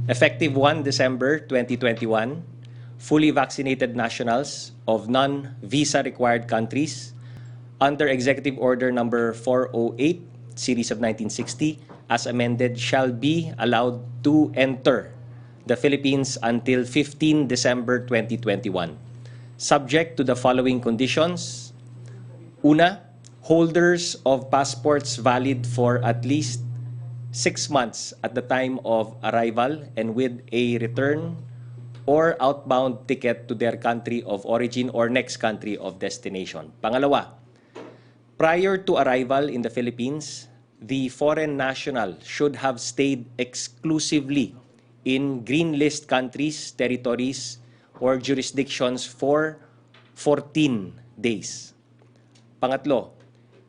Effective 1 December 2021, fully vaccinated nationals of non-visa required countries under Executive Order number 408, Series of 1960, as amended, shall be allowed to enter the Philippines until 15 December 2021, subject to the following conditions. Una, holders of passports valid for at least 6 months at the time of arrival and with a return or outbound ticket to their country of origin or next country of destination. Pangalawa, prior to arrival in the Philippines, the foreign national should have stayed exclusively in green list countries, territories, or jurisdictions for 14 days. Pangatlo,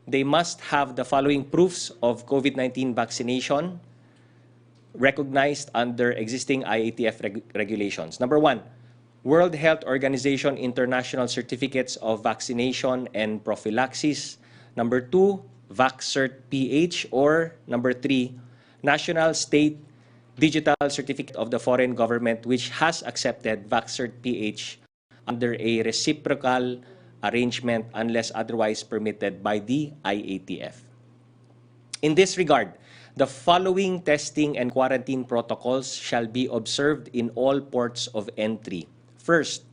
they must have the following proofs of COVID-19 vaccination recognized under existing IATF regulations. Number one, World Health Organization International Certificates of Vaccination and Prophylaxis. Number two, VaxCert-PH, or number three, National State Digital Certificate of the foreign government which has accepted VaxCert-PH under a reciprocal arrangement unless otherwise permitted by the IATF. In this regard, the following testing and quarantine protocols shall be observed in all ports of entry. First,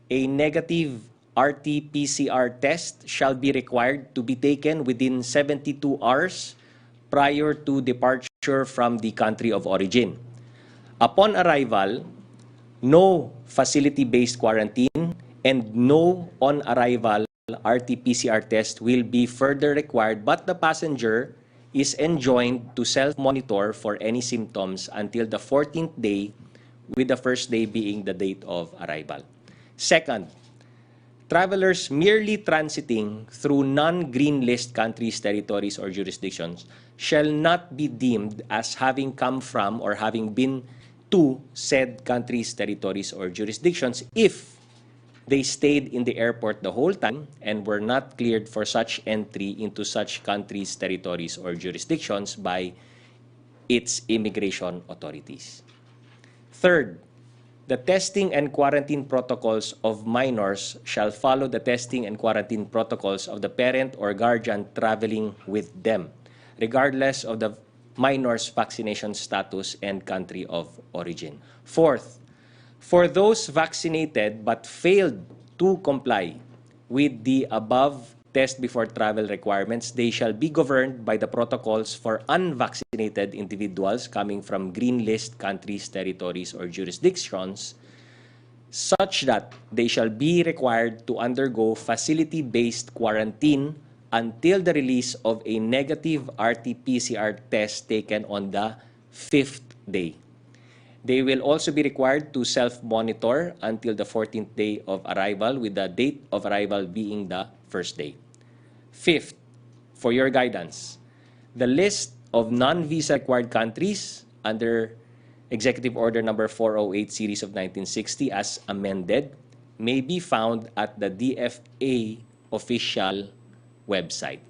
a negative RT-PCR test shall be required to be taken within 72 hours prior to departure from the country of origin. Upon arrival, no facility-based quarantine and no on-arrival RT-PCR test will be further required, but the passenger is enjoined to self-monitor for any symptoms until the 14th day, with the first day being the date of arrival. Second, travelers merely transiting through non-green list countries, territories, or jurisdictions shall not be deemed as having come from or having been to said countries, territories, or jurisdictions if they stayed in the airport the whole time and were not cleared for such entry into such countries, territories, or jurisdictions by its immigration authorities. Third, the testing and quarantine protocols of minors shall follow the testing and quarantine protocols of the parent or guardian traveling with them, regardless of the minor's vaccination status and country of origin. Fourth, for those vaccinated but failed to comply with the above test before travel requirements, they shall be governed by the protocols for unvaccinated individuals coming from green list countries, territories, or jurisdictions, such that they shall be required to undergo facility-based quarantine until the release of a negative RT-PCR test taken on the 5th day. They will also be required to self-monitor until the 14th day of arrival, with the date of arrival being the first day. Fifth, for your guidance, the list of non-visa required countries under Executive Order number 408, Series of 1960, as amended, may be found at the DFA official website.